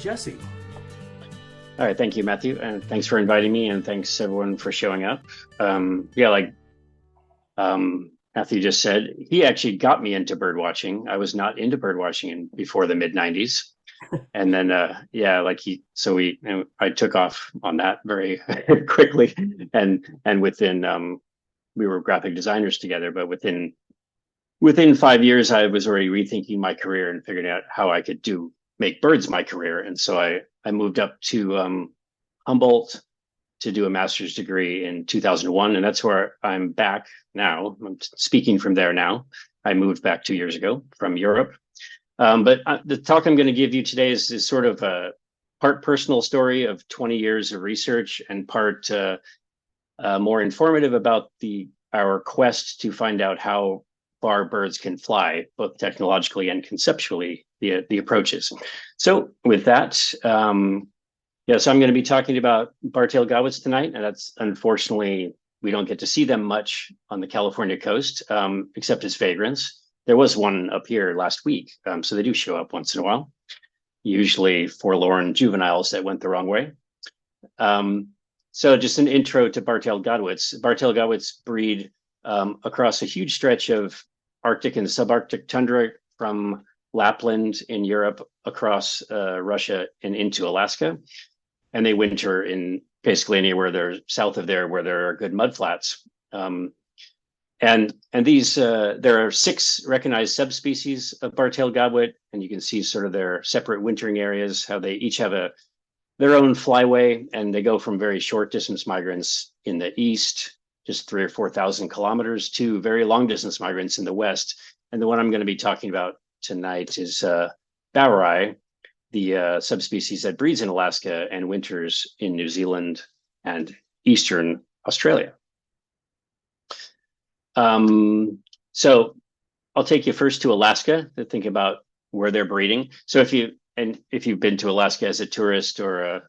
Jesse. All right, thank you, Matthew, and thanks for inviting me, and thanks everyone for showing up. Yeah, like Matthew just said, he actually got me into bird watching. I was not into bird watching before the mid '90s, and then yeah, I took off on that very quickly, and within we were graphic designers together, but within 5 years, I was already rethinking my career and figuring out how I could make birds my career, and so I moved up to Humboldt to do a master's degree in 2001, and that's where I'm back now. I'm speaking from there now. I moved back 2 years ago from Europe. But the talk I'm going to give you today is sort of a part personal story of 20 years of research and part more informative about our quest to find out how far birds can fly, both technologically and conceptually, the approaches. So with that, yeah, so I'm going to be talking about bar-tailed Godwits tonight, and that's unfortunately, we don't get to see them much on the California coast, except as vagrants. There was one up here last week, so they do show up once in a while, usually forlorn juveniles that went the wrong way. So just an intro to bar-tailed Godwits. Bar-tailed Godwits breed across a huge stretch of Arctic and subarctic tundra from Lapland in Europe across Russia and into Alaska. And they winter in basically anywhere they're south of there where there are good mudflats. And these, there are 6 recognized subspecies of bar-tailed godwit, and you can see sort of their separate wintering areas, how they each have their own flyway, and they go from very short distance migrants in the east, just 3,000 or 4,000 kilometers, to very long distance migrants in the west. And the one I'm going to be talking about tonight is Boweri, the subspecies that breeds in Alaska and winters in New Zealand and Eastern Australia. So I'll take you first to Alaska to think about where they're breeding. So if you've been to Alaska as a tourist or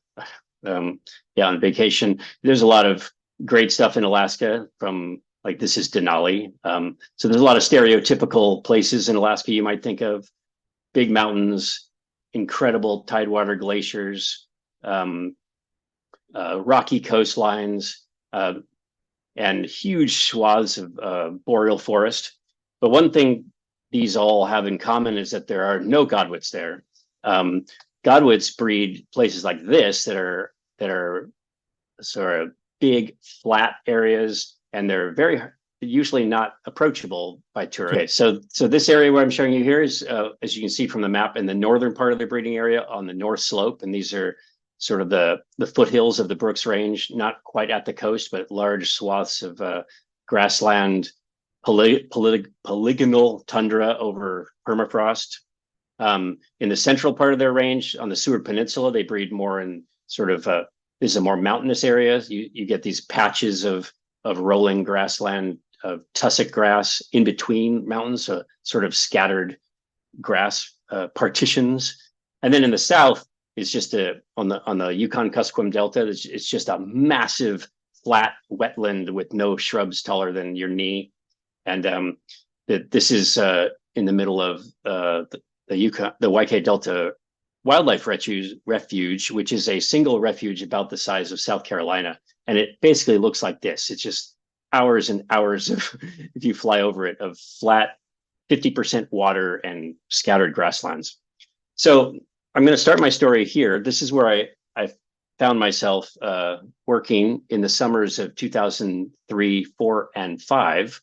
on vacation, there's a lot of great stuff in Alaska. From like, this is Denali. So there's a lot of stereotypical places in Alaska you might think of: big mountains, incredible tidewater glaciers, rocky coastlines, and huge swaths of boreal forest. But one thing these all have in common is that there are no godwits there. Godwits breed places like this that are sort of big flat areas, and they're usually not approachable by tourists. Okay, so this area where I'm showing you here is, as you can see from the map, in the northern part of the breeding area on the north slope, and these are sort of the foothills of the Brooks Range, not quite at the coast, but large swaths of grassland, polygonal tundra over permafrost. In the central part of their range, on the Seward Peninsula, they breed more in sort of this is a more mountainous area. You get these patches of rolling grassland, of tussock grass in between mountains, so sort of scattered grass partitions. And then in the south, it's just on the Yukon-Kuskokwim Delta, it's just a massive flat wetland with no shrubs taller than your knee. And this is in the middle of the YK Delta Wildlife Refuge, which is a single refuge about the size of South Carolina. And it basically looks like this. It's just hours and hours of, if you fly over it, of flat 50% water and scattered grasslands. So I'm going to start my story here. This is where I found myself working in the summers of 2003, 4, and 5.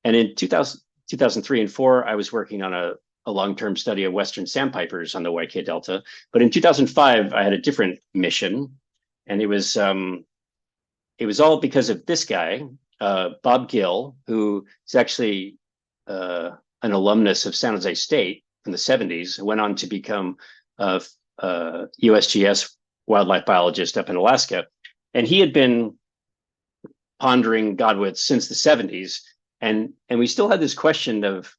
And in 2003 and 4, I was working on a long-term study of Western sandpipers on the YK Delta. But in 2005, I had a different mission, and it was all because of this guy, Bob Gill, who is actually an alumnus of San Jose State from the 70s, went on to become a USGS wildlife biologist up in Alaska. And he had been pondering godwits since the 70s. And we still had this question of,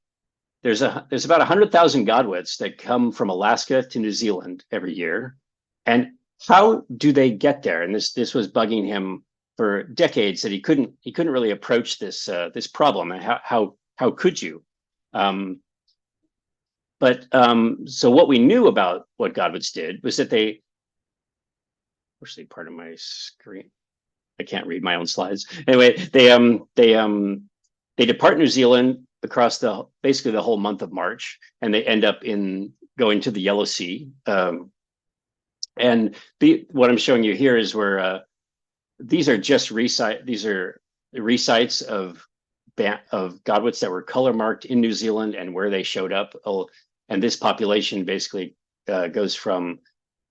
there's about 100,000 godwits that come from Alaska to New Zealand every year. And how do they get there? And this was bugging him for decades, that he couldn't really approach this problem. And how could you? But so what we knew about what Godwits did was that they, unfortunately, part of my screen, I can't read my own slides. Anyway, they depart New Zealand across basically the whole month of March, and they end up going to the Yellow Sea. And what I'm showing you here is where these are just these are resites of Godwits that were color marked in New Zealand and where they showed up. And this population basically goes from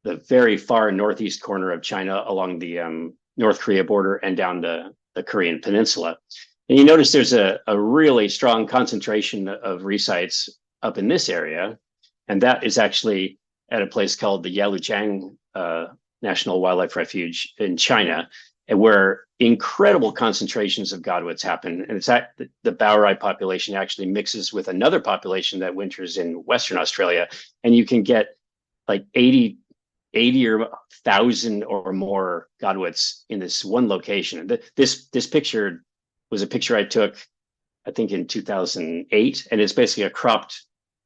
the very far northeast corner of China along the North Korea border and down the Korean Peninsula. And you notice there's a really strong concentration of resites up in this area. And that is actually at a place called the Yalujiang National Wildlife Refuge in China, and where incredible concentrations of Godwits happen. And it's the Bowerai population actually mixes with another population that winters in Western Australia. And you can get like 80 or 1,000 or more Godwits in this one location. This picture was a picture I took, I think in 2008, and it's basically a cropped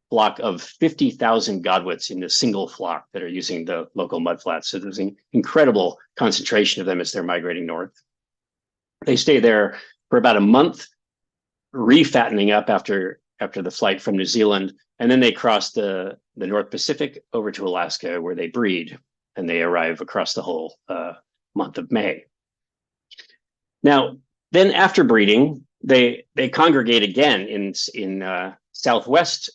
flock of 50,000 Godwits in a single flock that are using the local mudflats. So there's an incredible concentration of them as they're migrating north. They stay there for about a month, refattening up after the flight from New Zealand, and then they cross the North Pacific over to Alaska, where they breed, and they arrive across the whole month of May. Now, then after breeding, they congregate again in southwest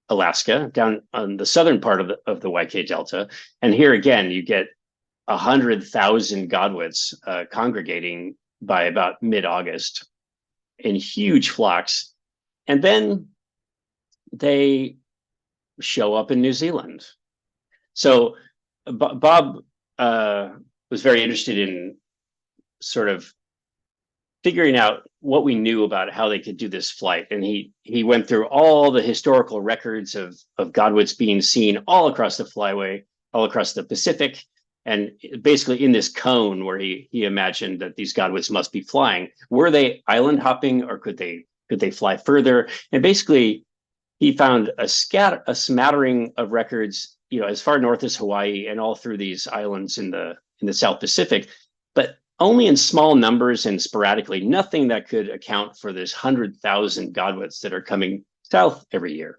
Alaska, down on the southern part of the YK Delta, and here again you get 100,000 Godwits congregating by about mid-August in huge flocks, and then they show up in New Zealand. So Bob was very interested in sort of figuring out what we knew about how they could do this flight. And he went through all the historical records of Godwits being seen all across the flyway, all across the Pacific, and basically in this cone where he imagined that these Godwits must be flying. Were they island hopping, or could they fly further? And basically he found a smattering of records, as far north as Hawaii and all through these islands in the South Pacific, but only in small numbers and sporadically, nothing that could account for this 100,000 Godwits that are coming south every year.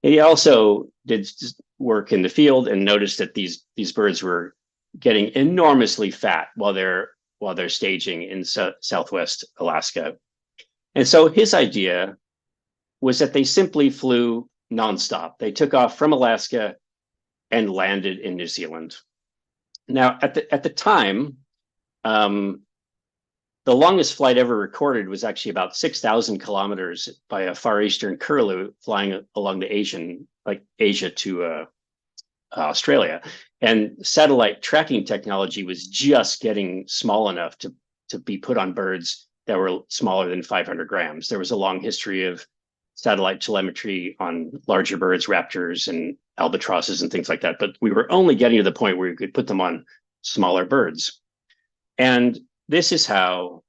And he also did work in the field and noticed that these birds were getting enormously fat while they're staging in Southwest Alaska. And so his idea was that they simply flew nonstop. They took off from Alaska and landed in New Zealand. Now, at the time, the longest flight ever recorded was actually about 6,000 kilometers by a Far Eastern curlew flying along the Asia to Australia. And satellite tracking technology was just getting small enough to be put on birds that were smaller than 500 grams. There was a long history of satellite telemetry on larger birds, raptors and albatrosses and things like that. But we were only getting to the point where you could put them on smaller birds. And this is how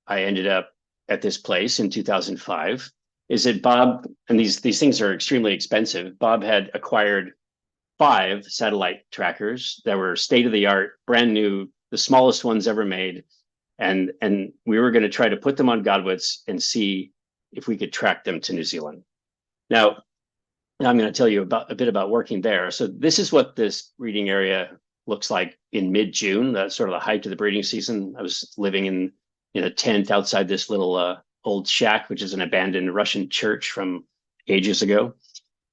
I ended up at this place in 2005, is that Bob, and these things are extremely expensive, Bob had acquired 5 satellite trackers that were state-of-the-art, brand new, the smallest ones ever made. And we were going to try to put them on Godwits and see if we could track them to New Zealand. Now I'm going to tell you a bit about working there. So this is what this breeding area looks like in mid-June. That's sort of the height of the breeding season. I was living in a tent outside this little old shack, which is an abandoned Russian church from ages ago,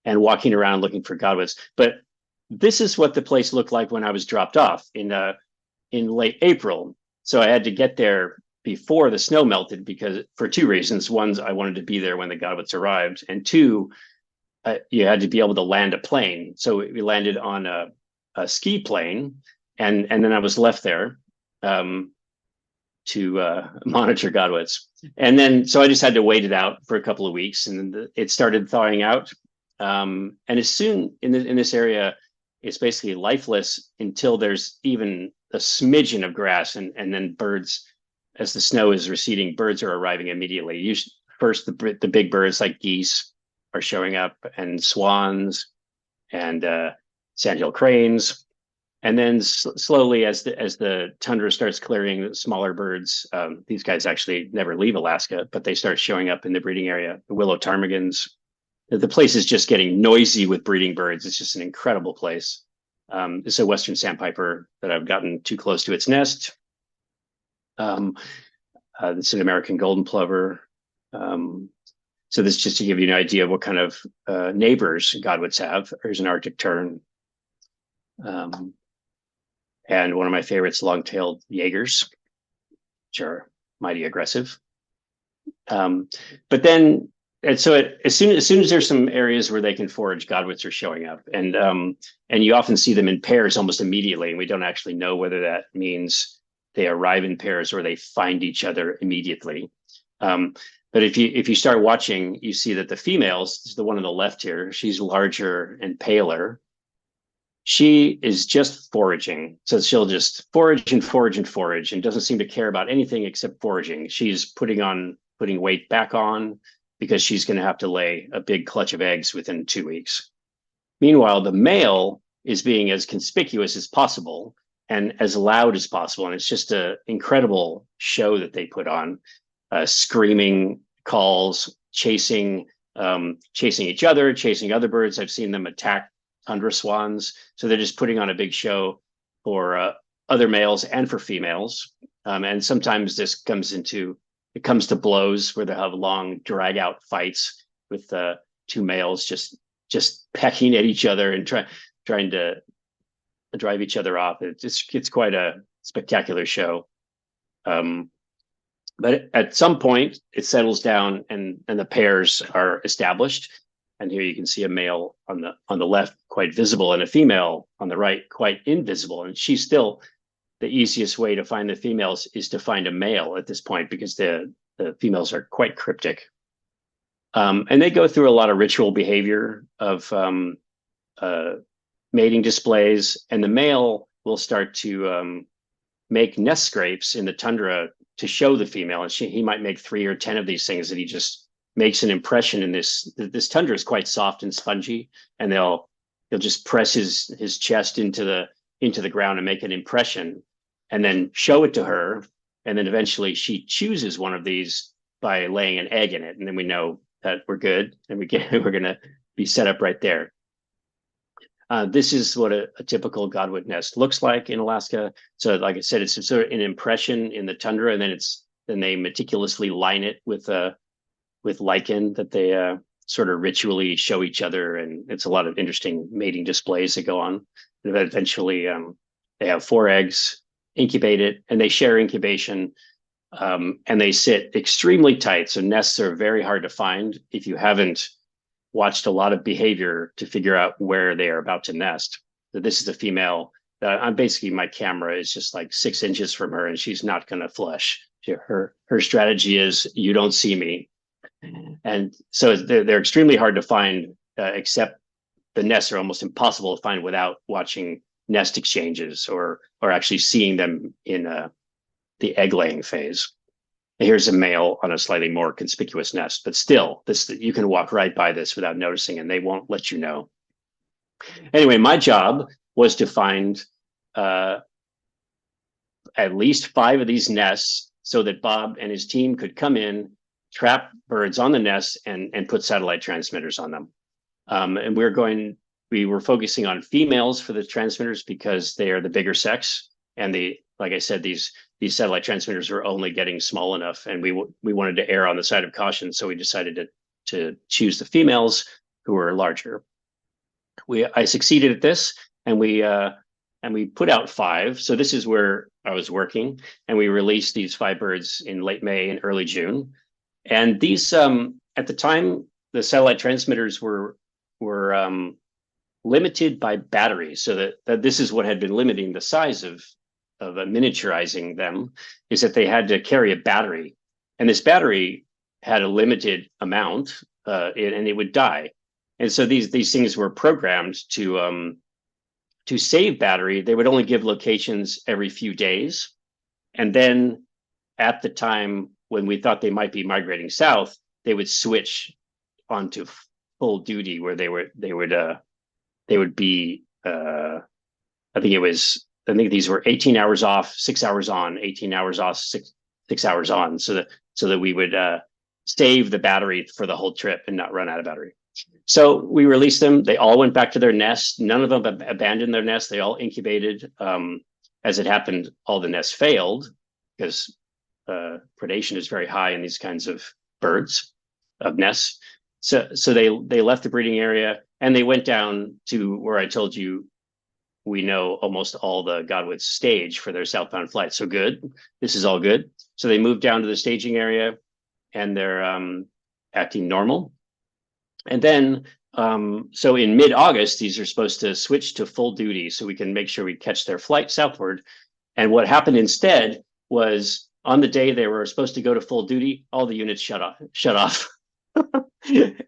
and walking around looking for Godwits. But this is what the place looked like when I was dropped off in late April. So I had to get there before the snow melted, because for 2 reasons. One, I wanted to be there when the Godwits arrived, and 2, you had to be able to land a plane. So we landed on a ski plane, and then I was left there to monitor Godwits. And then, so I just had to wait it out for a couple of weeks, and then it started thawing out. And as soon in this area, it's basically lifeless until there's even a smidgen of grass, and then birds, as the snow is receding, birds are arriving immediately. Usually, first the big birds like geese are showing up, and swans and sandhill cranes. And then slowly, as the tundra starts clearing, smaller birds, these guys actually never leave Alaska, but they start showing up in the breeding area. The willow ptarmigans. The place is just getting noisy with breeding birds. It's just an incredible place. It's a western sandpiper that I've gotten too close to its nest. It's an American golden plover. So this just to give you an idea of what kind of neighbors Godwits have. There's an Arctic tern. And one of my favorites, long-tailed Jaegers, which are mighty aggressive. But then, and so as soon as there's some areas where they can forage, Godwits are showing up, and you often see them in pairs almost immediately, and we don't actually know whether that means they arrive in pairs or they find each other immediately. But if you start watching, you see that the females, the one on the left here, she's larger and paler. She is just foraging. So she'll just forage and forage and forage and doesn't seem to care about anything except foraging. She's putting weight back on because she's going to have to lay a big clutch of eggs within 2 weeks. Meanwhile, the male is being as conspicuous as possible and as loud as possible. And it's just an incredible show that they put on, screaming calls, chasing each other, chasing other birds. I've seen them attack tundra swans. So they're just putting on a big show for other males and for females. And sometimes this comes to blows where they'll have long drag out fights with two males just pecking at each other and trying to drive each other off. It's quite a spectacular show. But at some point it settles down and the pairs are established. And here you can see a male on the left quite visible and a female on the right quite invisible. And she's still, the easiest way to find the females is to find a male at this point because the females are quite cryptic. And they go through a lot of ritual behavior of mating displays, and the male will start to make nest scrapes in the tundra to show the female. And he might make 3 or 10 of these things that he just makes an impression in this tundra is quite soft and spongy, and he'll just press his chest into the ground and make an impression and then show it to her. And then eventually she chooses one of these by laying an egg in it. And then we know that we're good and we're going to be set up right there. This is what a typical Godwit nest looks like in Alaska. So like I said, it's sort of an impression in the tundra, and then they meticulously line it with lichen that they sort of ritually show each other. And it's a lot of interesting mating displays that go on. And eventually they have 4 eggs, incubate it, and they share incubation. And they sit extremely tight. So nests are very hard to find if you haven't watched a lot of behavior to figure out where they are about to nest. So this is a female. I'm basically, my camera is just like 6 inches from her, and she's not going to flush. Her strategy is, you don't see me. And so they're extremely hard to find, except the nests are almost impossible to find without watching nest exchanges or actually seeing them in the egg laying phase. Here's a male on a slightly more conspicuous nest, but still, you can walk right by this without noticing, and they won't let you know. Anyway, my job was to find at least 5 of these nests so that Bob and his team could come in, trap birds on the nests, and put satellite transmitters on them. And we were focusing on females for the transmitters because they are the bigger sex, and like I said, these satellite transmitters were only getting small enough, and we wanted to err on the side of caution, so we decided to choose the females who were larger. I succeeded at this, and we put out 5. So this is where I was working, and we released these 5 birds in late May and early June. And these, at the time, the satellite transmitters were limited by batteries, so that this is what had been limiting the size of miniaturizing them, is that they had to carry a battery, and this battery had a limited amount, and it would die. And so these things were programmed to save battery. They would only give locations every few days, and then at the time when we thought they might be migrating south, they would switch onto full duty where they would be I think these were 18 hours off, 6 hours on, 18 hours off, six hours on, so that we would save the battery for the whole trip and not run out of battery. So we released them. They all went back to their nests. None of them abandoned their nests. They all incubated. As it happened, all the nests failed because predation is very high in these kinds of birds, of nests. So they left the breeding area and they went down to where I told you we know almost all the Godwits stage for their southbound flight. So good. This is all good. So they moved down to the staging area and they're acting normal. And then, so in mid-August, these are supposed to switch to full duty so we can make sure we catch their flight southward. And what happened instead was on the day they were supposed to go to full duty, all the units shut off.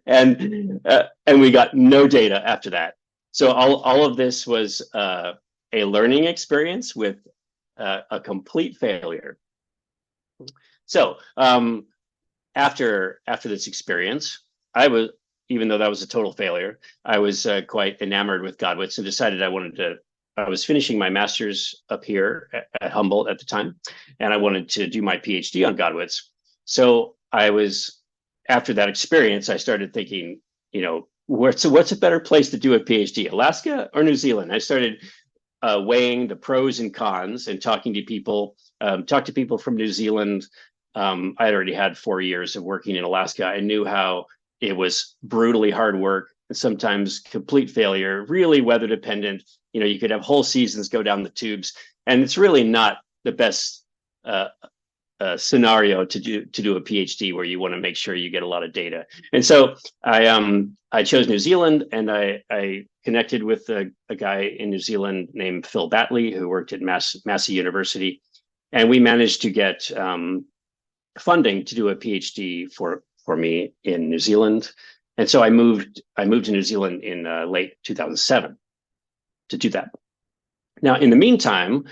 and we got no data after that. So all of this was a learning experience with a complete failure. So after this experience, even though that was a total failure, I was quite enamored with Godwits and decided I was finishing my master's up here at Humboldt at the time, and I wanted to do my PhD on Godwits. So after that experience, I started thinking, what's a better place to do a PhD, Alaska or New Zealand? I started weighing the pros and cons and talking to people, talked to people from New Zealand. I had already had 4 years of working in Alaska. I knew how it was brutally hard work, sometimes complete failure, really weather dependent. You could have whole seasons go down the tubes, and it's really not the best scenario to do a PhD where you want to make sure you get a lot of data. And so I chose New Zealand, and I connected with a guy in New Zealand named Phil Batley, who worked at Massey University, and we managed to get funding to do a PhD for me in New Zealand. And so I moved to New Zealand in late 2007 to do that. Now, in the meantime,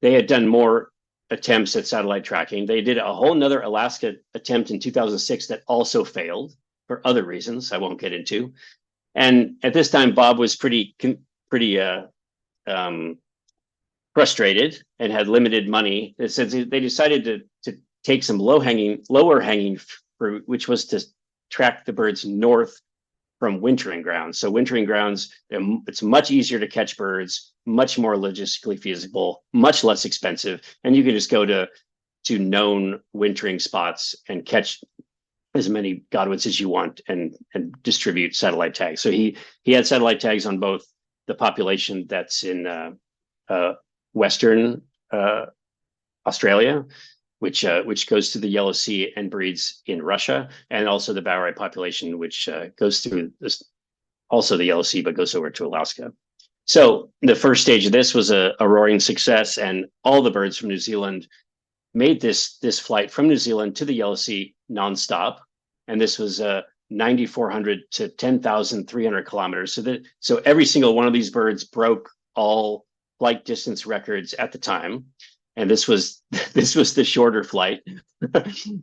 they had done more attempts at satellite tracking. They did a whole nother Alaska attempt in 2006 that also failed for other reasons I won't get into. And at this time, Bob was pretty frustrated and had limited money. They decided to take some lower hanging fruit, which was to track the birds north from wintering grounds. So wintering grounds, it's much easier to catch birds, much more logistically feasible, much less expensive, and you can just go to known wintering spots and catch as many Godwits as you want and distribute satellite tags. So he had satellite tags on both the population that's in Western Australia, which goes to the Yellow Sea and breeds in Russia, and also the Bowery population, which goes through also the Yellow Sea, but goes over to Alaska. So the first stage of this was a roaring success, and all the birds from New Zealand made this flight from New Zealand to the Yellow Sea nonstop, and this was 9,400 to 10,300 kilometers. So every single one of these birds broke all flight distance records at the time. And this was the shorter flight.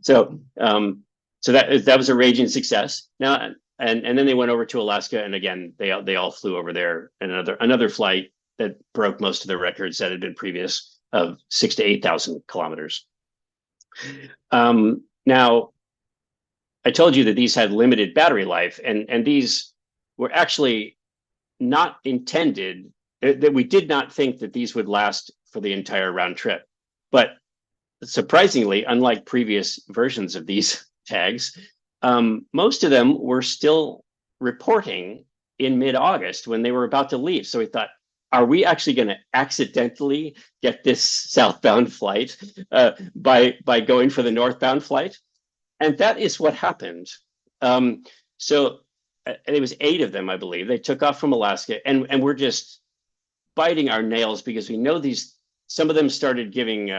So that was a raging success. Now and then they went over to Alaska, and again they all flew over there. And another flight that broke most of the records that had been previous of 6,000 to 8,000 kilometers. Now, I told you that these had limited battery life, and these were actually not intended. That we did not think that these would last for the entire round trip. But surprisingly, unlike previous versions of these tags, most of them were still reporting in mid-August when they were about to leave. So we thought, are we actually going to accidentally get this southbound flight by going for the northbound flight? And that is what happened. So it was 8 of them, I believe. They took off from Alaska, and we're just biting our nails because we know some of them started giving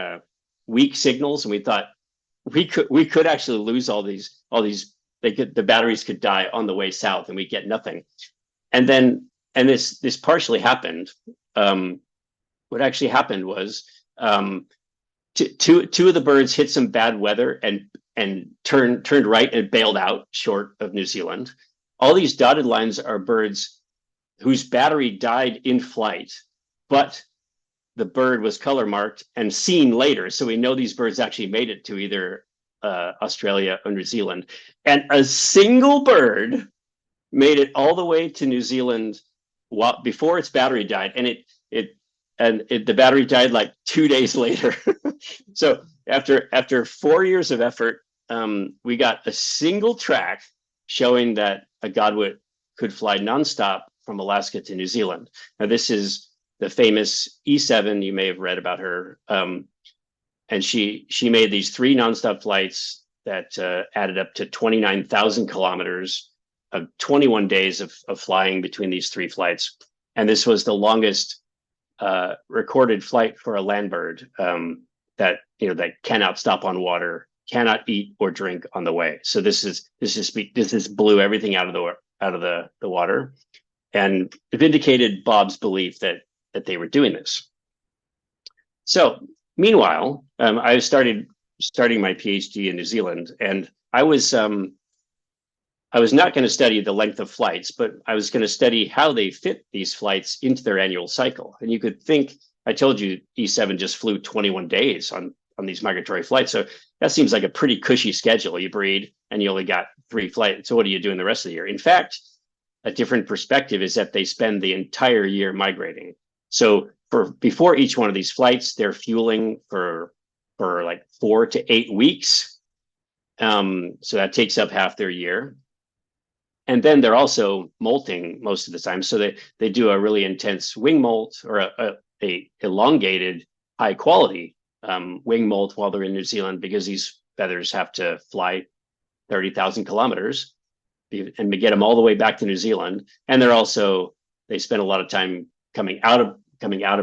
weak signals, and we thought we could actually lose all these. The batteries could die on the way south, and we get nothing. And this partially happened. What actually happened was two of the birds hit some bad weather and turned right and bailed out short of New Zealand. all these dotted lines are birds whose battery died in flight, but the bird was color marked and seen later. So we know these birds actually made it to either Australia or New Zealand. And a single bird made it all the way to New Zealand before its battery died. And the battery died like 2 days later. So after 4 years of effort, we got a single track showing that a godwit could fly nonstop from Alaska to New Zealand. Now, this is the famous E7. You may have read about her. And she made these 3 nonstop flights that added up to 29,000 kilometers of 21 days of flying between these 3 flights. And this was the longest recorded flight for a land bird that cannot stop on water, cannot eat or drink on the way. So this blew everything out of the water, and it vindicated Bob's belief that they were doing this. So meanwhile, I starting my PhD in New Zealand, and I was not going to study the length of flights, but I was going to study how they fit these flights into their annual cycle. And you could think, I told you E7 just flew 21 days on these migratory flights. So that seems like a pretty cushy schedule. You breed and you only got 3 flights. So what do you do in the rest of the year? In fact, a different perspective is that they spend the entire year migrating. So before each one of these flights, they're fueling for like 4 to 8 weeks. So that takes up half their year. And then they're also molting most of the time. So they do a really intense wing molt, or a elongated, high quality wing molt while they're in New Zealand, because these feathers have to fly 30,000 kilometers and get them all the way back to New Zealand. And they spend a lot of time coming out of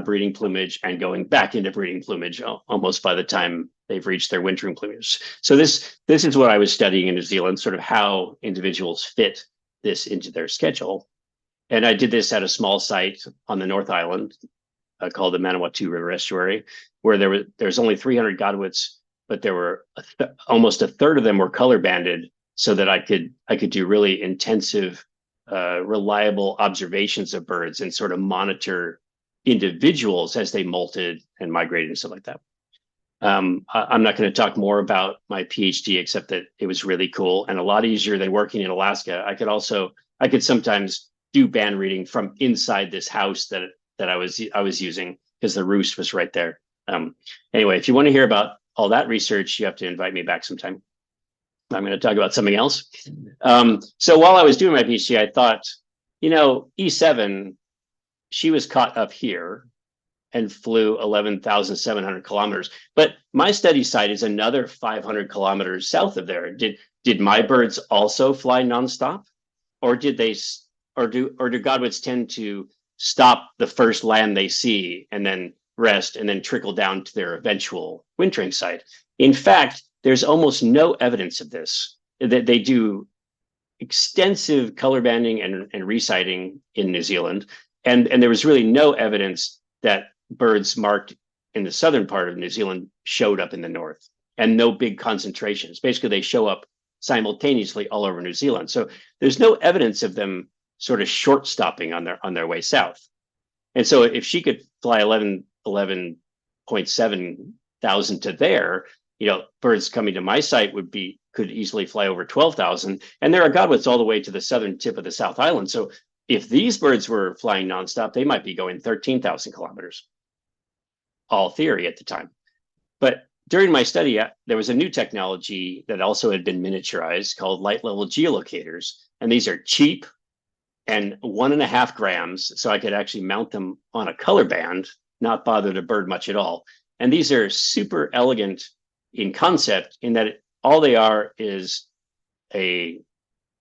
breeding plumage and going back into breeding plumage almost by the time they've reached their wintering plumage. So this is what I was studying in New Zealand, sort of how individuals fit this into their schedule. And I did this at a small site on the North Island called the Manawatu River Estuary, where there's only 300 godwits, but there were almost a third of them were color banded, so that I could do really intensive, reliable observations of birds and sort of monitor individuals as they molted and migrated and stuff like that. I'm not going to talk more about my PhD, except that it was really cool and a lot easier than working in Alaska. I could sometimes do band reading from inside this house that I was using, because the roost was right there. Anyway, if you want to hear about all that research, you have to invite me back sometime. I'm going to talk about something else. So while I was doing my PhD, I thought, E7, she was caught up here and flew 11,700 kilometers. But my study site is another 500 kilometers south of there. Did my birds also fly nonstop, or do godwits tend to stop the first land they see and then rest and then trickle down to their eventual wintering site? In fact, there's almost no evidence of this. That they do extensive color banding and resighting in New Zealand, and there was really no evidence that birds marked in the southern part of New Zealand showed up in the north, and no big concentrations. Basically, they show up simultaneously all over New Zealand. So there's no evidence of them sort of short stopping on their way south. And so if she could fly 11.7 thousand to there, birds coming to my site could easily fly over 12,000. And there are godwits all the way to the southern tip of the South Island. So if these birds were flying nonstop, they might be going 13,000 kilometers. All theory at the time. But during my study, there was a new technology that also had been miniaturized called light level geolocators. And these are cheap and 1.5 grams. So I could actually mount them on a color band, not bother the bird much at all. And these are super elegant in concept, in that all they are is a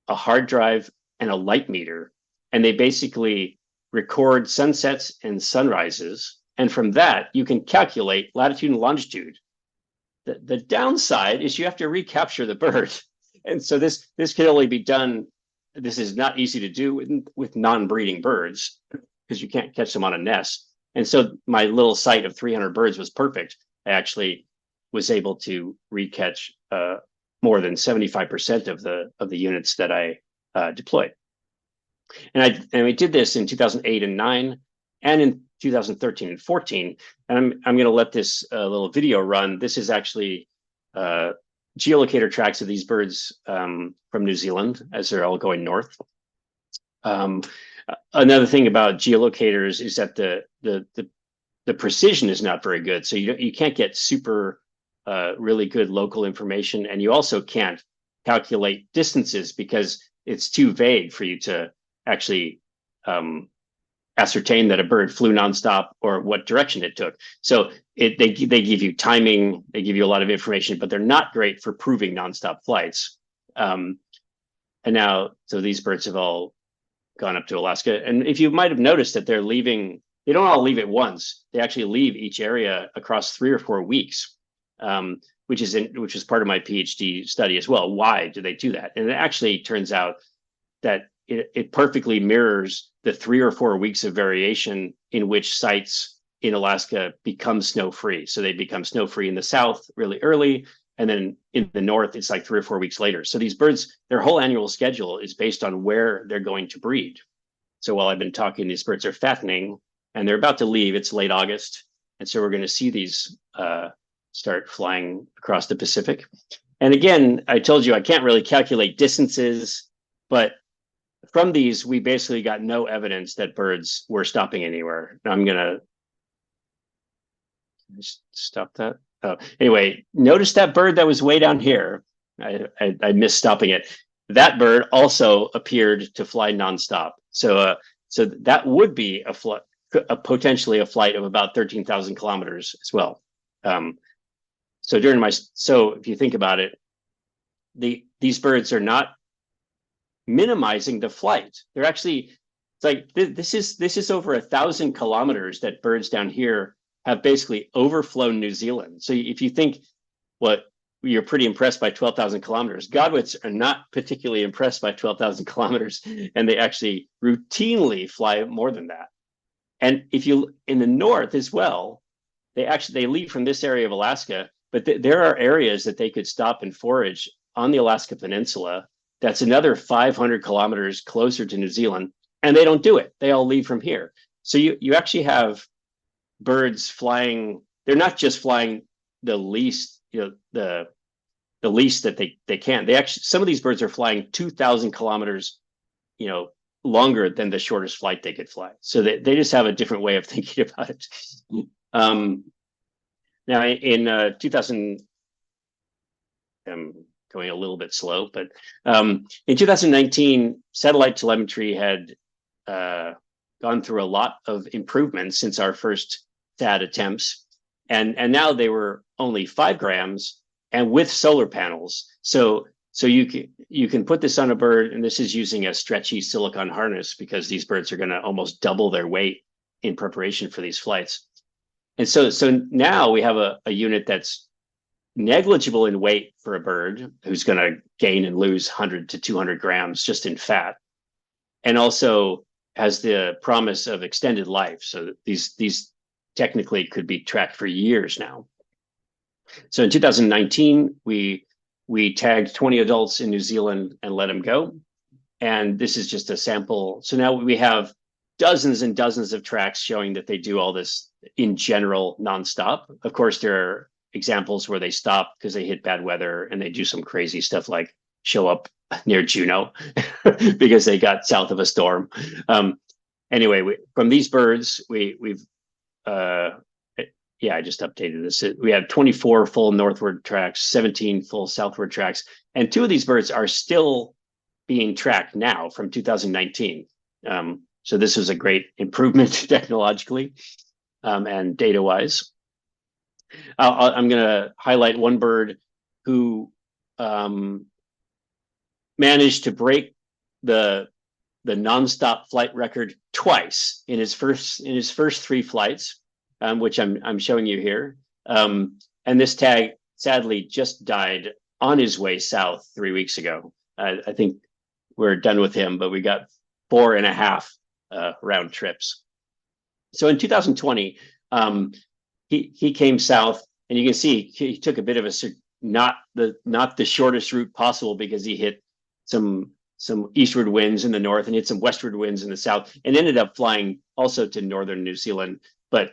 hard drive and a light meter. And they basically record sunsets and sunrises. And from that, you can calculate latitude and longitude. The downside is you have to recapture the bird. And so this can only be done. This is not easy to do with non-breeding birds, because you can't catch them on a nest. And so my little site of 300 birds was perfect. I actually was able to recatch more than 75% of the units that I deployed. And we did this in 2008 and 9, and in 2013 and 14. And I'm going to let this little video run. This is actually geolocator tracks of these birds from New Zealand as they're all going north. Another thing about geolocators is that the precision is not very good. So you can't get super really good local information, and you also can't calculate distances because it's too vague for you to actually ascertain that a bird flew nonstop or what direction it took. So they give you timing, they give you a lot of information, but they're not great for proving nonstop flights. And now, so these birds have all gone up to Alaska. And if you might have noticed that they're leaving, they don't all leave at once. They actually leave each area across 3 or 4 weeks, which is part of my PhD study as well. Why do they do that? And it actually turns out that it perfectly mirrors the 3 or 4 weeks of variation in which sites in Alaska become snow-free. So they become snow-free in the south really early, and then in the north, it's like 3 or 4 weeks later. So these birds, their whole annual schedule is based on where they're going to breed. So while I've been talking, these birds are fattening, and they're about to leave. It's late August, and so we're going to see these start flying across the Pacific. And again, I told you I can't really calculate distances, but from these, we basically got no evidence that birds were stopping anywhere. Now I'm going to stop that. Oh, anyway, notice that bird that was way down here. I missed stopping it. That bird also appeared to fly nonstop. So that would be potentially a flight of about 13,000 kilometers as well. So if you think about it, these birds are not minimizing the flight. They're actually, it's like this is over 1,000 kilometers that birds down here have basically overflown New Zealand. So if you think you're pretty impressed by 12,000 kilometers, Godwits are not particularly impressed by 12,000 kilometers, and they actually routinely fly more than that. And if you in the north as well, they leave from this area of Alaska, but there are areas that they could stop and forage on the Alaska Peninsula. That's another 500 kilometers closer to New Zealand, and they don't do it. They all leave from here. So you actually have birds flying. They're not just flying the least, the least that they can. They actually, some of these birds are flying 2,000 kilometers, longer than the shortest flight they could fly. So they just have a different way of thinking about it. Now in 2000, I'm going a little bit slow, but in 2019, satellite telemetry had gone through a lot of improvements since our first SAT attempts, and now they were only 5 grams and with solar panels. So you can put this on a bird, and this is using a stretchy silicon harness because these birds are going to almost double their weight in preparation for these flights. And so now we have a unit that's negligible in weight for a bird who's going to gain and lose 100 to 200 grams just in fat, and also has the promise of extended life. So these technically could be tracked for years now. So in 2019, we tagged 20 adults in New Zealand and let them go. And this is just a sample. So now we have dozens and dozens of tracks showing that they do all this in general nonstop. Of course, there are examples where they stop because they hit bad weather and they do some crazy stuff like show up near Juneau because they got south of a storm. Anyway, from these birds, we've I just updated this. We have 24 full northward tracks, 17 full southward tracks, and 2 of these birds are still being tracked now from 2019. So this was a great improvement technologically and data-wise. I'm going to highlight one bird who managed to break the nonstop flight record twice in his first 3 flights, which I'm showing you here. And this tag sadly just died on his way south 3 weeks ago. I think we're done with him, but we got 4.5 round trips. So in 2020, he came south, and you can see he took a bit of a not the shortest route possible because he hit some some eastward winds in the north and hit some westward winds in the south, and ended up flying also to northern New Zealand, but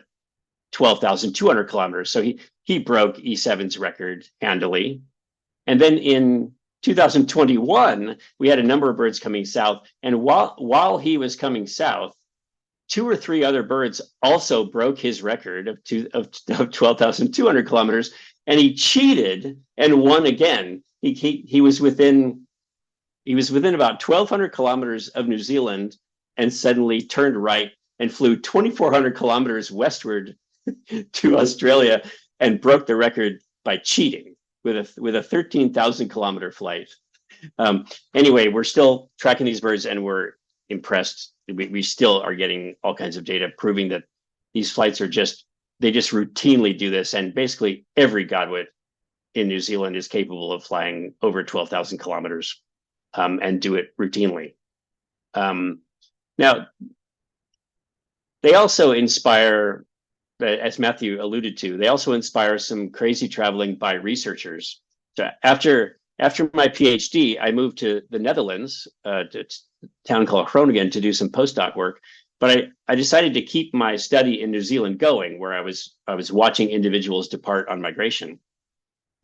12,200 kilometers. So he broke E7's record handily. And then in 2021, we had a number of birds coming south, and while he was coming south, 2 or 3 other birds also broke his record of 12,200 kilometers, and he cheated and won again. He was within about 1,200 kilometers of New Zealand, and suddenly turned right and flew 2,400 kilometers westward to Australia and broke the record by cheating with a 13,000 kilometer flight. Anyway, we're still tracking these birds, and we're impressed. We still are getting all kinds of data proving that these flights are they just routinely do this, and basically every Godwit in New Zealand is capable of flying over 12,000 kilometers and do it routinely. Now, they also inspire, as Matthew alluded to, they also inspire some crazy traveling by researchers. So after my PhD, I moved to the Netherlands, to a town called Groningen, to do some postdoc work. But I decided to keep my study in New Zealand going, where I was watching individuals depart on migration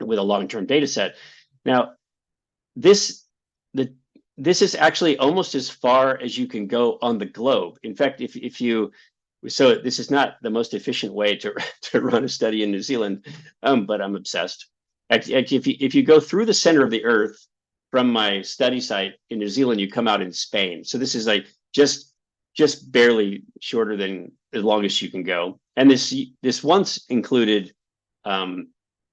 with a long-term data set. Now, this is actually almost as far as you can go on the globe. In fact, so this is not the most efficient way to run a study in New Zealand, but I'm obsessed. If you go through the center of the Earth from my study site in New Zealand, you come out in Spain. So this is like just barely shorter than the longest you can go. And this once included the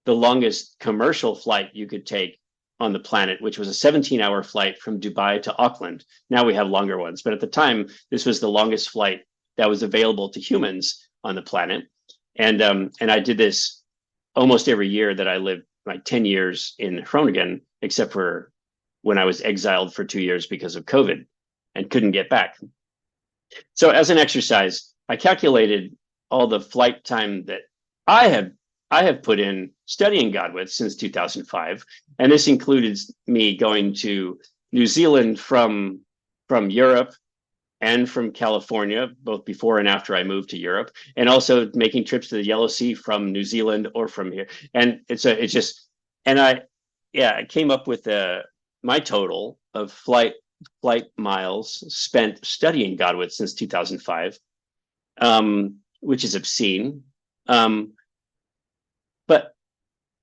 longest commercial flight you could take on the planet, which was a 17-hour flight from Dubai to Auckland. Now we have longer ones, but at the time, this was the longest flight that was available to humans on the planet. And I did this almost every year that I lived my 10 years in Groningen, except for when I was exiled for 2 years because of COVID and couldn't get back. So as an exercise, I calculated all the flight time that I have put in studying Godwits since 2005. And this included me going to New Zealand from Europe and from California, both before and after I moved to Europe, and also making trips to the Yellow Sea from New Zealand or from here. And I came up with my total of flight miles spent studying Godwits since 2005, which is obscene.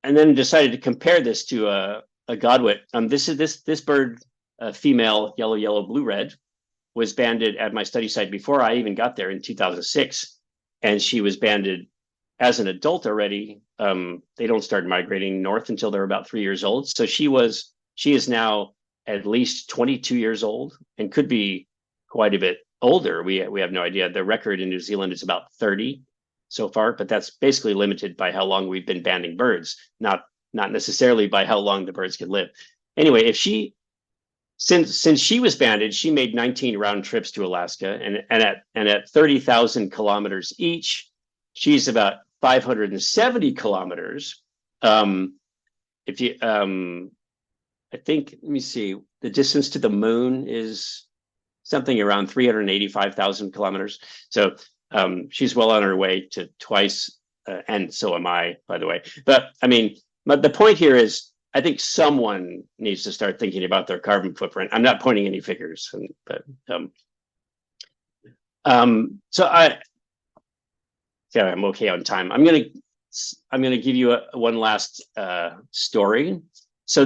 And then decided to compare this to a Godwit. This bird, female yellow, blue, red, was banded at my study site before I even got there in 2006, and she was banded as an adult already. They don't start migrating north until they're about 3 years old. So she is now at least 22 years old and could be quite a bit older. We have no idea. The record in New Zealand is about 30 so far, but that's basically limited by how long we've been banding birds, not necessarily by how long the birds can live. Anyway, since she was banded, she made 19 round trips to Alaska, and at 30,000 kilometers each, she's about 570 kilometers. I think, let me see, the distance to the moon is something around 385,000 kilometers. So she's well on her way to twice, and so am I, by the way. But I mean, the point here is, I think someone needs to start thinking about their carbon footprint. I'm not pointing any figures, but so I'm okay on time. I'm gonna give you one last story. So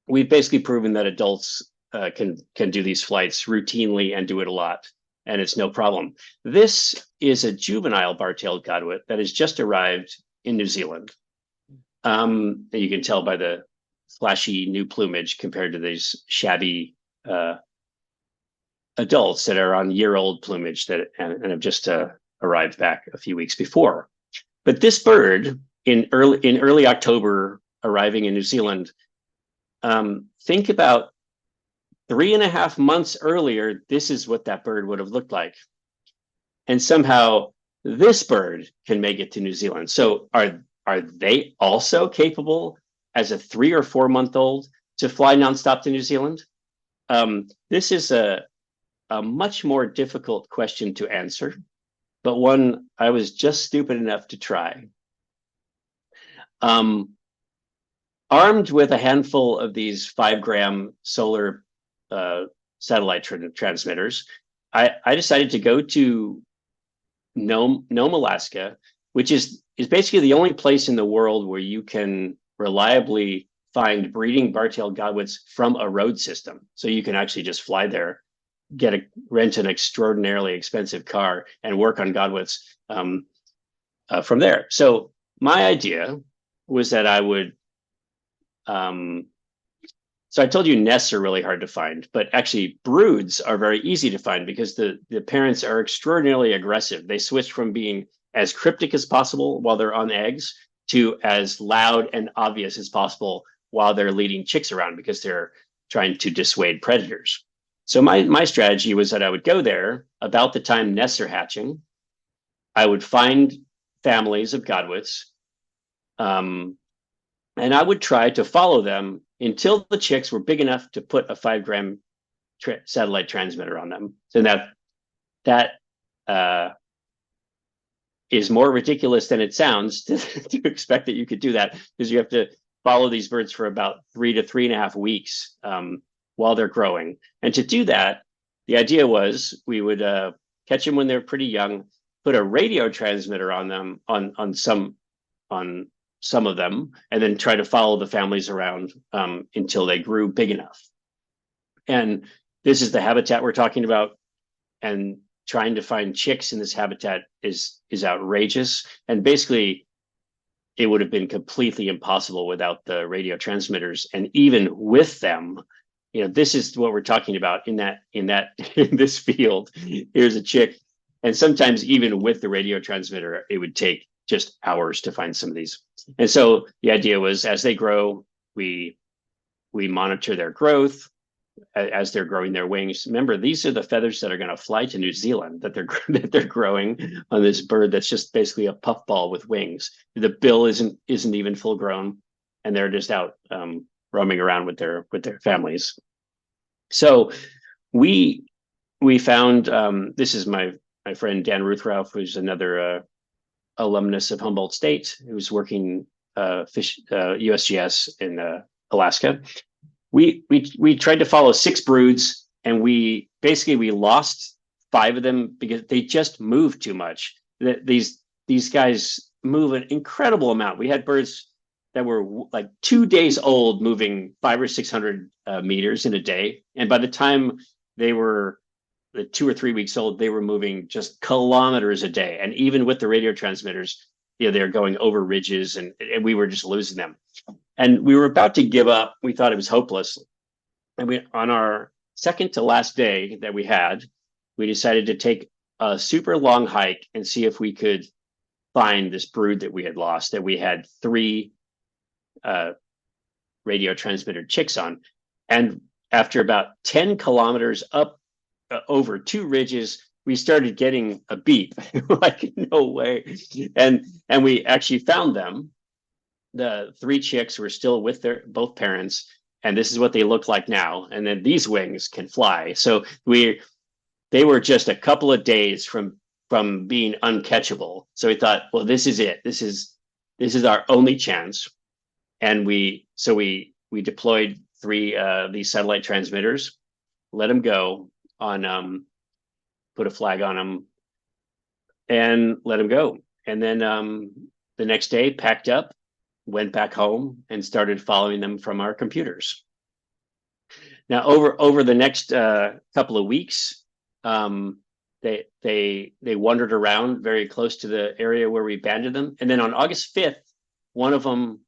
we've basically proven that adults can do these flights routinely and do it a lot, and it's no problem. This is a juvenile bar-tailed Godwit that has just arrived in New Zealand. You can tell by the flashy new plumage compared to these shabby adults that are on year-old plumage and have just arrived back a few weeks before. But this bird in early October arriving in New Zealand, think about 3.5 months earlier, this is what that bird would have looked like. And somehow this bird can make it to New Zealand. So are they also capable as a 3 or 4 month old to fly nonstop to New Zealand? This is a much more difficult question to answer, but one I was just stupid enough to try. Armed with a handful of these 5-gram solar satellite transmitters, I decided to go to Nome, Alaska, which is basically the only place in the world where you can reliably find breeding bar-tailed Godwits from a road system. So you can actually just fly there, rent an extraordinarily expensive car, and work on Godwits from there. So my idea was that I would. So I told you nests are really hard to find, but actually broods are very easy to find because the parents are extraordinarily aggressive. They switch from being as cryptic as possible while they're on eggs to as loud and obvious as possible while they're leading chicks around because they're trying to dissuade predators. So my strategy was that I would go there about the time nests are hatching. I would find families of Godwits, and I would try to follow them until the chicks were big enough to put a 5-gram satellite transmitter on them. So that is more ridiculous than it sounds to expect that you could do that, because you have to follow these birds for about 3 to 3.5 weeks while they're growing. And to do that, the idea was we would catch them when they're pretty young, put a radio transmitter on them on some of them, and then try to follow the families around until they grew big enough. And this is the habitat we're talking about. And trying to find chicks in this habitat is outrageous. And basically, it would have been completely impossible without the radio transmitters. And even with them, this is what we're talking about in this field. Here's a chick. And sometimes even with the radio transmitter, it would take just hours to find some of these. And so the idea was, as they grow, we monitor their growth as they're growing their wings. Remember, these are the feathers that are going to fly to New Zealand that they're growing on this bird that's just basically a puffball with wings. The bill isn't even full grown, and they're just out roaming around with their families. So we found this is my friend Dan Ruthrauf, who's another alumnus of Humboldt State, who's working USGS in Alaska. We tried to follow 6 broods, and we lost 5 of them because they just moved too much. These guys move an incredible amount. We had birds that were like 2 days old, moving 500 or 600 meters in a day, and by the time they were 2 or 3 weeks old, they were moving just kilometers a day. And even with the radio transmitters, they're going over ridges, and we were just losing them. And we were about to give up. We thought it was hopeless. And on our second to last day that we decided to take a super long hike and see if we could find this brood that we had lost, that we had 3 radio transmitter chicks on. And after about 10 kilometers up over 2 ridges, we started getting a beep. Like, no way. And we actually found them. The 3 chicks were still with both parents, and this is what they look like now. And then these wings can fly. So they were just a couple of days from being uncatchable. So we thought, well, this is it. This is our only chance. And we deployed 3 these satellite transmitters, let them go on, put a flag on them, and let them go. And then the next day, packed up, went back home, and started following them from our computers. Now, over the next couple of weeks, they wandered around very close to the area where we abandoned them. And then on August 5th, one of them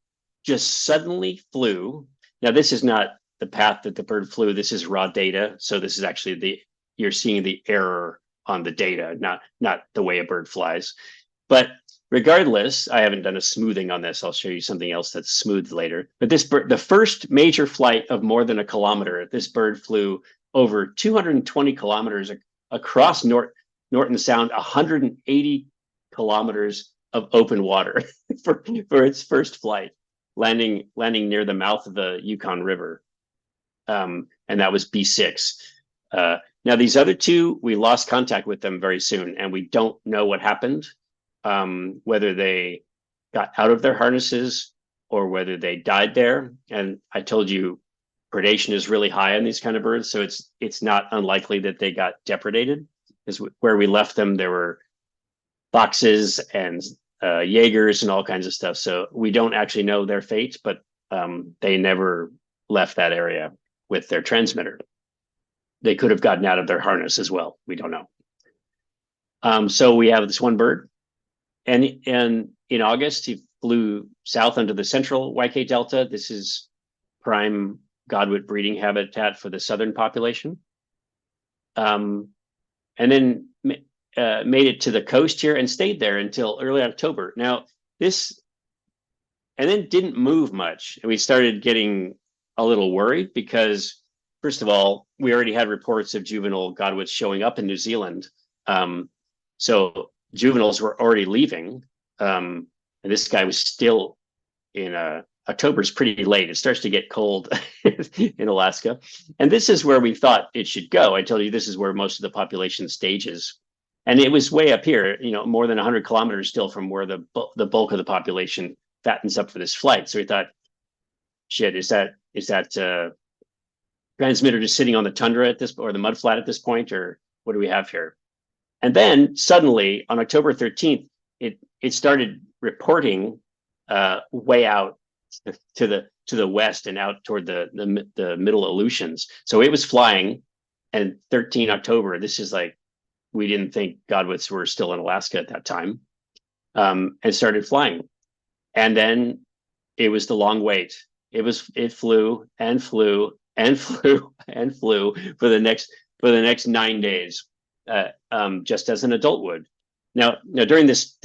just suddenly flew. Now, this is not the path that the bird flew. This is raw data. So this is actually you're seeing the error on the data, not the way a bird flies. But regardless, I haven't done a smoothing on this. I'll show you something else that's smoothed later. But this bird, the first major flight of more than a kilometer, this bird flew over 220 kilometers across Norton Sound, 180 kilometers of open water for its first flight, landing near the mouth of the Yukon River. and that was B6. Now, these other two, we lost contact with them very soon, and we don't know what happened, whether they got out of their harnesses or whether they died there. And I told you, predation is really high on these kind of birds, so it's not unlikely that they got depredated. Because where we left them, there were foxes and Jaegers and all kinds of stuff. So we don't actually know their fate, but they never left that area with their transmitter. They could have gotten out of their harness as well. We don't know. So we have this one bird, and in August, he flew south into the central YK Delta. This is prime Godwit breeding habitat for the southern population. And then made it to the coast here and stayed there until early October. Now, and then didn't move much. And we started getting a little worried because, first of all, we already had reports of juvenile Godwits showing up in New Zealand. So juveniles were already leaving. And this guy was still in October's pretty late. It starts to get cold in Alaska. And this is where we thought it should go. I told you this is where most of the population stages. And it was way up here, more than 100 kilometers still from where the bulk of the population fattens up for this flight. So we thought, shit, is that transmitter just sitting on the tundra at this, or the mudflat at this point, or what do we have here? And then suddenly on October 13th, it started reporting way out to the west and out toward the middle Aleutians. So it was flying, and 13 October, this is like, we didn't think Godwits were still in Alaska at that time, and started flying. And then it was the long wait. It flew and flew and flew and flew for the next 9 days, just as an adult would. Now during this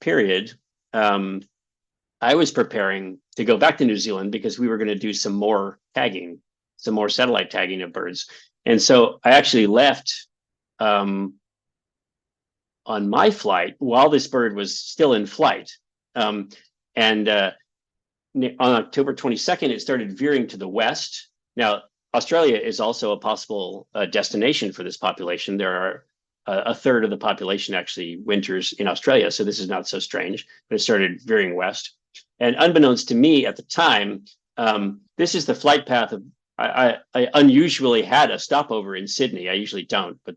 period, I was preparing to go back to New Zealand because we were going to do some more satellite tagging of birds. And so I actually left on my flight while this bird was still in flight. And on October 22nd, it started veering to the west. Now, Australia is also a possible destination for this population. There are a third of the population actually winters in Australia, so this is not so strange, but it started veering west. And unbeknownst to me at the time, this is the flight path of, I unusually had a stopover in Sydney. I usually don't, but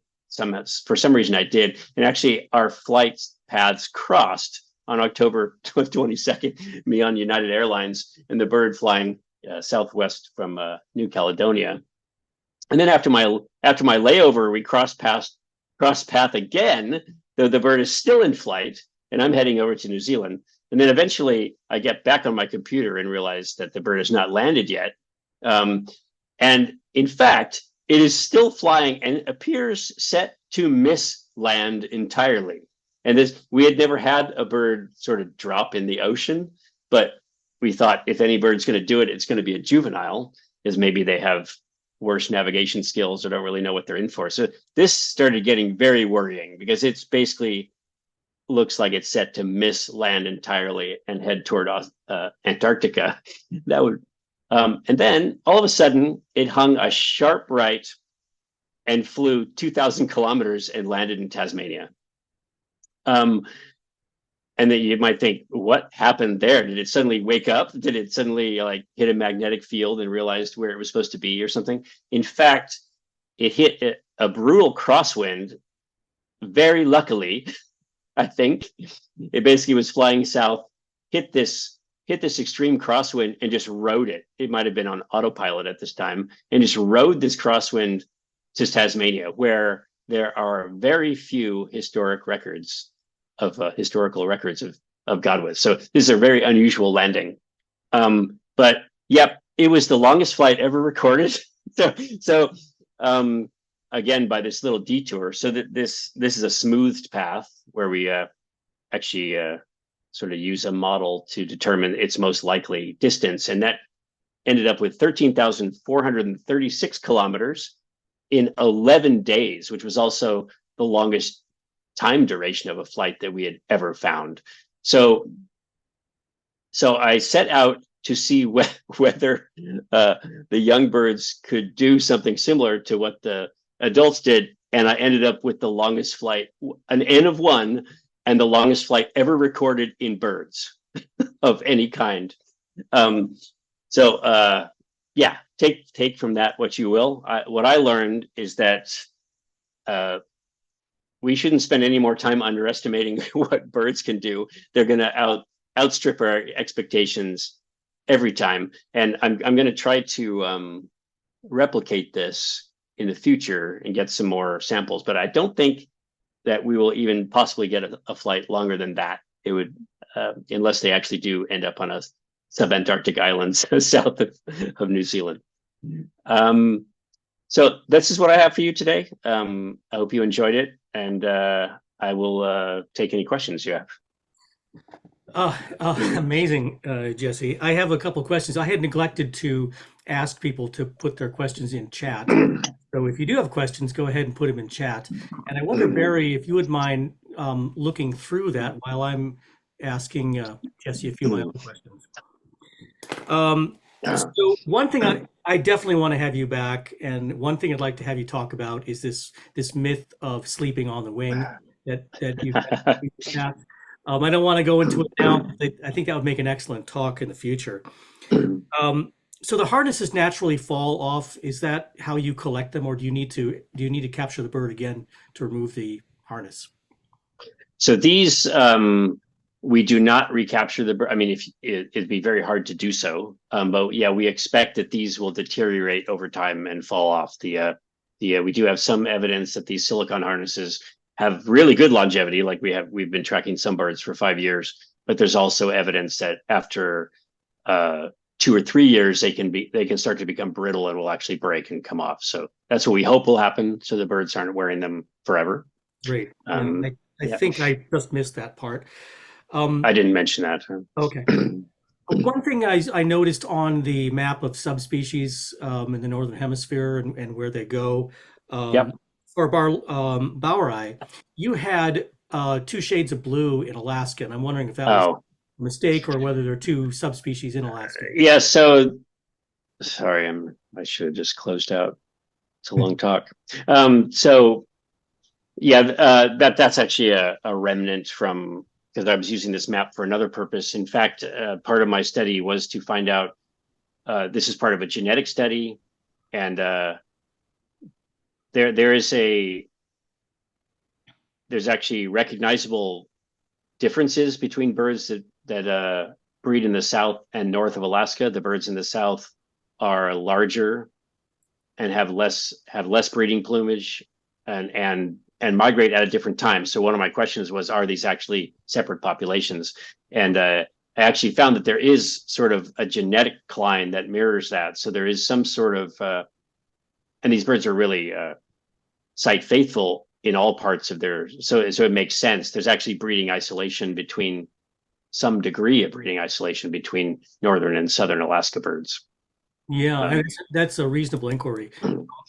for some reason I did. And actually our flight paths crossed on October 22nd, me on United Airlines and the bird flying southwest from New Caledonia. And then after my layover, we cross path again, though the bird is still in flight, and I'm heading over to New Zealand. And then eventually I get back on my computer and realize that the bird has not landed yet. And in fact, it is still flying and appears set to miss land entirely. And we had never had a bird sort of drop in the ocean, but we thought if any bird's going to do it, it's going to be a juvenile, because maybe they have worse navigation skills or don't really know what they're in for. So this started getting very worrying because it's basically looks like it's set to miss land entirely and head toward Antarctica. That would, and then all of a sudden it hung a sharp right and flew 2,000 kilometers and landed in Tasmania. And then you might think, what happened there? Did it suddenly wake up? Did it suddenly like hit a magnetic field and realized where it was supposed to be or something? In fact, it hit a brutal crosswind. Very luckily, I think it basically was flying south, hit this extreme crosswind and just rode it. It might have been on autopilot at this time and just rode this crosswind to Tasmania, where there are very few historical records of Godwits. So this is a very unusual landing. But yep, it was the longest flight ever recorded. So again, by this little detour, so that this is a smoothed path where we actually sort of use a model to determine its most likely distance. And that ended up with 13,436 kilometers in 11 days, which was also the longest time duration of a flight that we had ever found. So I set out to see whether the young birds could do something similar to what the adults did. And I ended up with the longest flight, an N of 1, and the longest flight ever recorded in birds of any kind. Yeah, take from that what you will. What I learned is that we shouldn't spend any more time underestimating what birds can do. They're going to outstrip our expectations every time. And I'm going to try to replicate this in the future and get some more samples. But I don't think that we will even possibly get a flight longer than that. It would, unless they actually do end up on a subantarctic islands south of New Zealand. So this is what I have for you today. I hope you enjoyed it, and I will take any questions you have. Amazing, Jesse. I have a couple questions. I had neglected to ask people to put their questions in chat. So if you do have questions, go ahead and put them in chat. And I wonder, Barry, if you would mind looking through that while I'm asking Jesse a few of my own questions. So one thing I definitely want to have you back, and one thing I'd like to have you talk about is this myth of sleeping on the wing that you've had. I don't want to go into it now. I think that would make an excellent talk in the future. So the harnesses naturally fall off. Is that how you collect them, or do you need to capture the bird again to remove the harness? So these we do not recapture the bird. I mean, if it'd be very hard to do so, but yeah, we expect that these will deteriorate over time and fall off. We do have some evidence that these silicone harnesses have really good longevity. Like we've been tracking some birds for 5 years, but there's also evidence that after 2 or 3 years, they can start to become brittle and will actually break and come off. So that's what we hope will happen. So the birds aren't wearing them forever. Great. I think I just missed that part. I didn't mention that. Okay. One thing I noticed on the map of subspecies in the Northern Hemisphere and where they go, Yep. for Bowerii, you had 2 shades of blue in Alaska, and I'm wondering if that was a mistake or whether there are 2 subspecies in Alaska. Yeah, so sorry, I should have just closed out. It's a long talk. So yeah, that's actually a remnant from, because I was using this map for another purpose. In fact, part of my study was to find out, this is part of a genetic study, and there's actually recognizable differences between birds that breed in the south and north of Alaska. The birds in the south are larger and have less breeding plumage and migrate at a different time. So one of my questions was, are these actually separate populations? And I actually found that there is sort of a genetic line that mirrors that. So there is some sort of, and these birds are really site faithful in all parts of so it makes sense. There's actually some degree of breeding isolation between northern and southern Alaska birds. Yeah, that's a reasonable inquiry.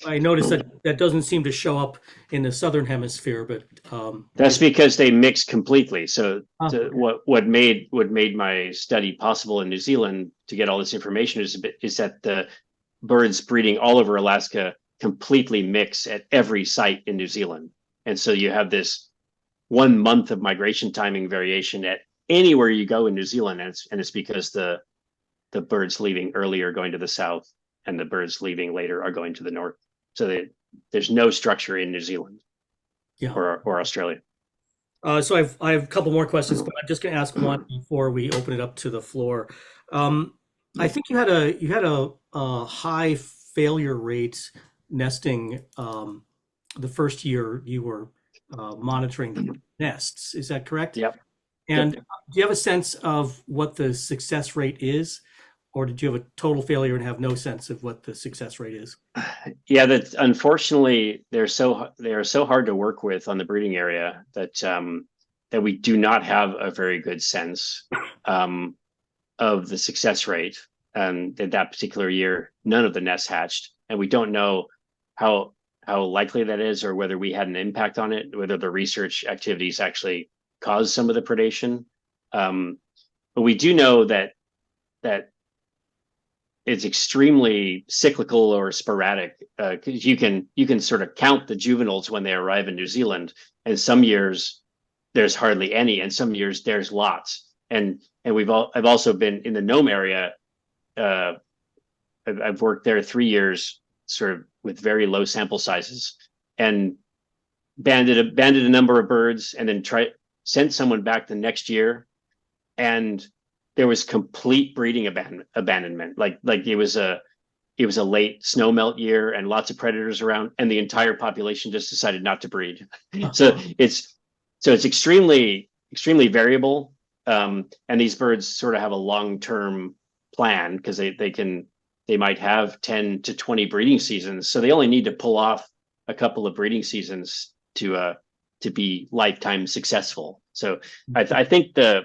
I noticed that doesn't seem to show up in the southern hemisphere, but that's because they mix completely. So what made my study possible in New Zealand to get all this information is that the birds breeding all over Alaska completely mix at every site in New Zealand, and so you have this 1 month of migration timing variation at anywhere you go in New Zealand, and it's because the birds leaving early are going to the south, and the birds leaving later are going to the north. So there's no structure in New Zealand, or Australia. So I have a couple more questions, but I'm just going to ask one before we open it up to the floor. I think you had a high failure rate nesting the first year you were monitoring the nests. Is that correct? Yep. And do you have a sense of what the success rate is? Or did you have a total failure and have no sense of what the success rate is? Yeah, that unfortunately they are so hard to work with on the breeding area that we do not have a very good sense of the success rate. That particular year, none of the nests hatched, and we don't know how likely that is, or whether we had an impact on it, whether the research activities actually caused some of the predation. But we do know that it's extremely cyclical or sporadic, because you can sort of count the juveniles when they arrive in New Zealand, and some years there's hardly any, and some years there's lots. And I've also been in the Nome area. Uh, I've worked there 3 years, sort of with very low sample sizes, and banded a number of birds, and then sent someone back the next year, and there was complete breeding abandonment. Like it was a late snowmelt year and lots of predators around, and the entire population just decided not to breed. so it's extremely variable, and these birds sort of have a long-term plan, because they might have 10 to 20 breeding seasons, so they only need to pull off a couple of breeding seasons to be lifetime successful. So I think the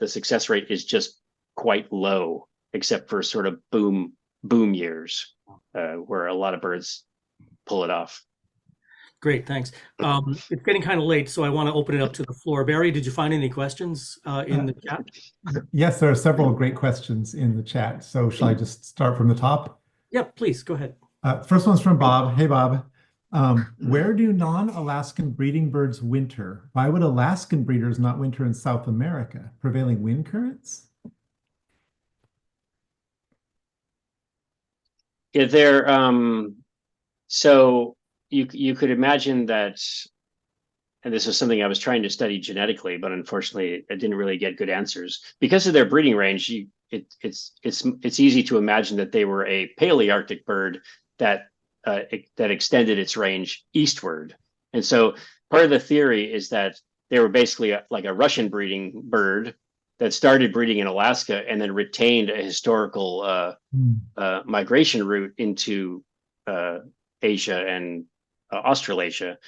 success rate is just quite low, except for sort of boom years, where a lot of birds pull it off. Great, thanks. It's getting kind of late, so I want to open it up to the floor. Barry, did you find any questions in the chat? Yes, there are several great questions in the chat. So shall I just start from the top? Yeah, please, go ahead. First one's from Bob. Hey, Bob. Where do non-Alaskan breeding birds winter? Why would Alaskan breeders not winter in South America? Prevailing wind currents? Yeah, so you could imagine that, and this is something I was trying to study genetically, but unfortunately I didn't really get good answers. Because of their breeding range, it's easy to imagine that they were a Palearctic bird that extended its range eastward. And so part of the theory is that they were basically like a Russian breeding bird that started breeding in Alaska and then retained a historical migration route into Asia and Australasia.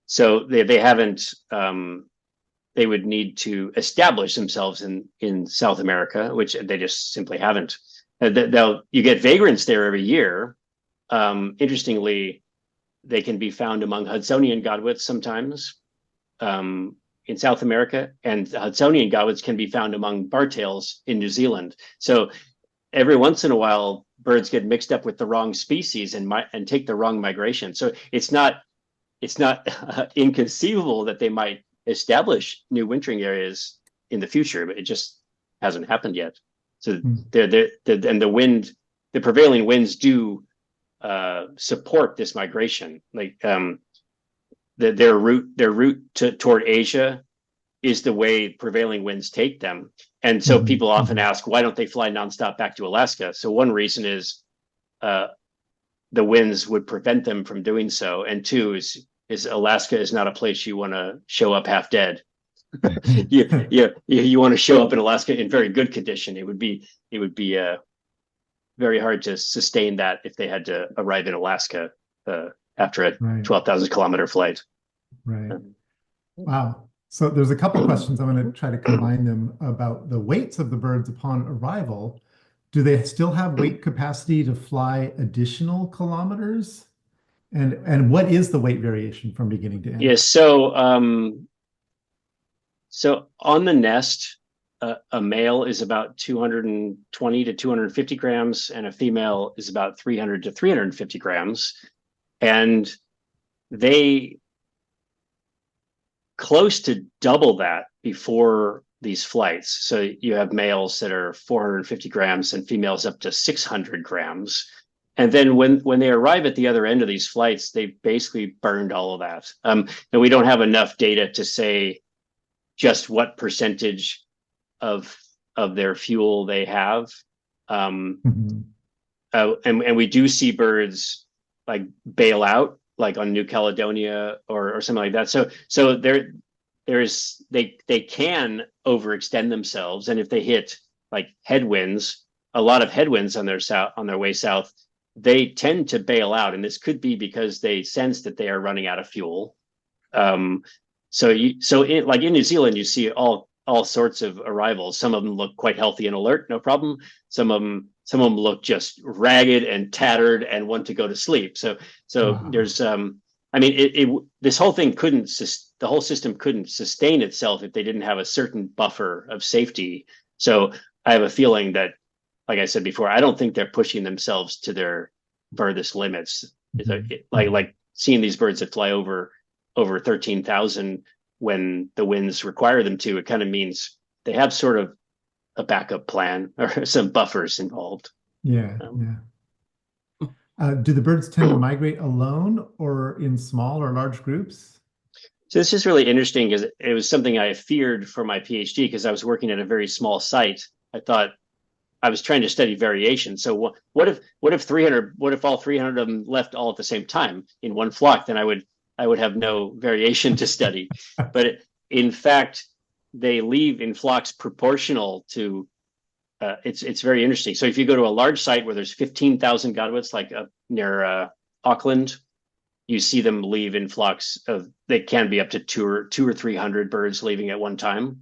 So they haven't, they would need to establish themselves in South America, which they just simply haven't. You get vagrants there every year. Interestingly, they can be found among Hudsonian Godwits sometimes in South America, and the Hudsonian Godwits can be found among bar-tails in New Zealand. So every once in a while, birds get mixed up with the wrong species and take the wrong migration. So it's not inconceivable that they might establish new wintering areas in the future, but it just hasn't happened yet. So the prevailing winds do support this migration. Like their route toward Asia is the way prevailing winds take them. And so people often ask, why don't they fly nonstop back to Alaska? So one reason is the winds would prevent them from doing so. And two is Alaska is not a place you want to show up half dead. you want to show up in Alaska in very good condition. It would be very hard to sustain that if they had to arrive in Alaska after a 12,000 kilometer flight. Right. Wow. So there's a couple questions. I'm going to try to combine them about the weights of the birds upon arrival. Do they still have weight capacity to fly additional kilometers? And what is the weight variation from beginning to end? Yes. So on the nest, a male is about 220 to 250 grams, and a female is about 300 to 350 grams. And they close to double that before these flights. So you have males that are 450 grams and females up to 600 grams. And then when they arrive at the other end of these flights, they basically burned all of that. And we don't have enough data to say just what percentage of their fuel they have. And we do see birds like bail out, like on New Caledonia or something like that. So they can overextend themselves, and if they hit like headwinds, a lot of headwinds on their way south, they tend to bail out, and this could be because they sense that they are running out of fuel. In New Zealand, you see all sorts of arrivals. Some of them look quite healthy and alert, no problem. Some of them look just ragged and tattered and want to go to sleep. So there's this whole thing the whole system couldn't sustain itself if they didn't have a certain buffer of safety. So I have a feeling that like I said before, I don't think they're pushing themselves to their furthest limits. Like seeing these birds that fly over 13,000 when the winds require them to, it kind of means they have sort of a backup plan or some buffers involved. Yeah, do the birds tend to migrate alone or in small or large groups? So this is really interesting because it was something I feared for my PhD because I was working at a very small site. I thought I was trying to study variation. So what if all 300 of them left all at the same time in one flock? Then I would have no variation to study. But in fact, they leave in flocks proportional to. It's very interesting. So if you go to a large site where there's 15,000 Godwits, like up near Auckland, you see them leave in flocks of, they can be up to two or 300 birds leaving at one time.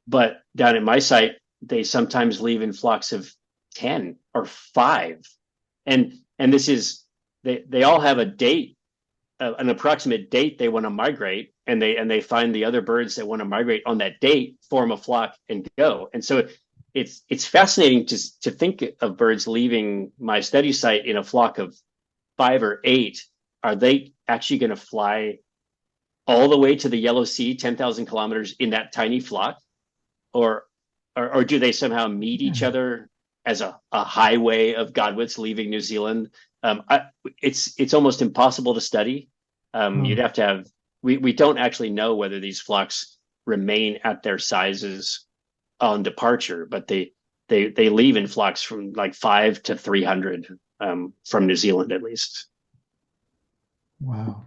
But down at my site, they sometimes leave in flocks of 10 or 5. And this is, they all have a date, an approximate date they want to migrate, and they find the other birds that want to migrate on that date, form a flock and go. And so it's fascinating to think of birds leaving my study site in a flock of 5 or 8. Are they actually going to fly all the way to the Yellow Sea, 10,000 kilometers in that tiny flock? Or do they somehow meet each other as a highway of Godwits leaving New Zealand? It's almost impossible to study. You'd have to have, we don't actually know whether these flocks remain at their sizes on departure, but they leave in flocks from like 5 to 300 from New Zealand at least. Wow.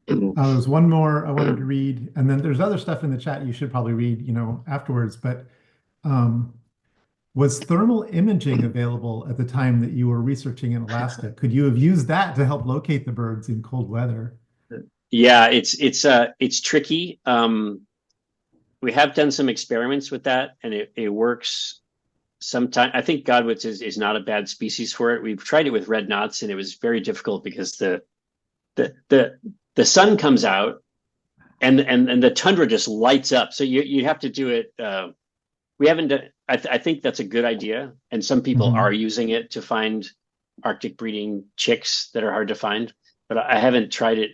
There's one more I wanted to read, and then there's other stuff in the chat you should probably read, afterwards. But was thermal imaging available at the time that you were researching in Alaska? Could you have used that to help locate the birds in cold weather? Yeah, it's tricky. We have done some experiments with that, and it works sometimes. I think Godwits is not a bad species for it. We've tried it with red knots, and it was very difficult because the sun comes out and the tundra just lights up. So you have to do it. We haven't done. I think that's a good idea, and some people are using it to find Arctic breeding chicks that are hard to find. But I haven't tried it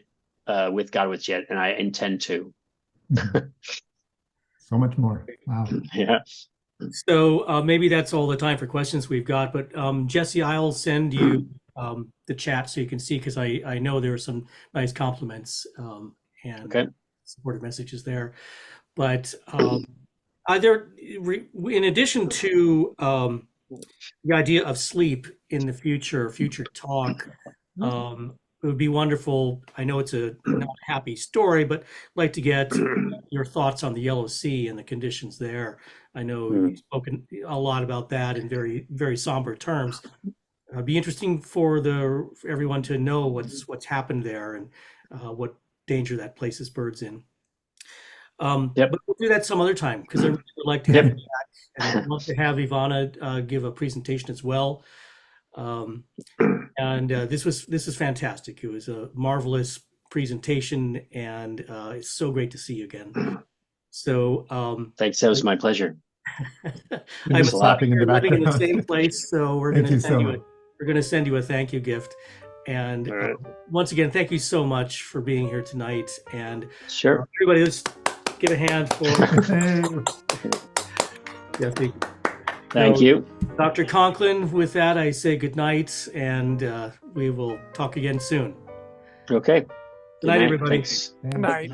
with Godwits yet, and I intend to. So much more. Wow. Yeah. So maybe that's all the time for questions we've got. But Jesse, I'll send you the chat so you can see, because I know there are some nice compliments and supportive messages there. But in addition to the idea of sleep in the future talk, it would be wonderful. I know it's not a happy story, but I'd like to get your thoughts on the Yellow Sea and the conditions there. I know you've spoken a lot about that in very, very somber terms. It'd be interesting for everyone to know what's happened there and what danger that places birds in. But we'll do that some other time, because I would like to have you back, and I'd love to have Ivana give a presentation as well. And this is fantastic. It was a marvelous presentation, and it's so great to see you again. So thanks. That was my pleasure. I'm living in the same place, so we're going to send you a thank you gift. And once again, thank you so much for being here tonight. And everybody, let's give a hand for Jesse. Thank you. Dr. Conklin, with that, I say good night, and we will talk again soon. Okay. Good night, everybody. Thanks. Good night.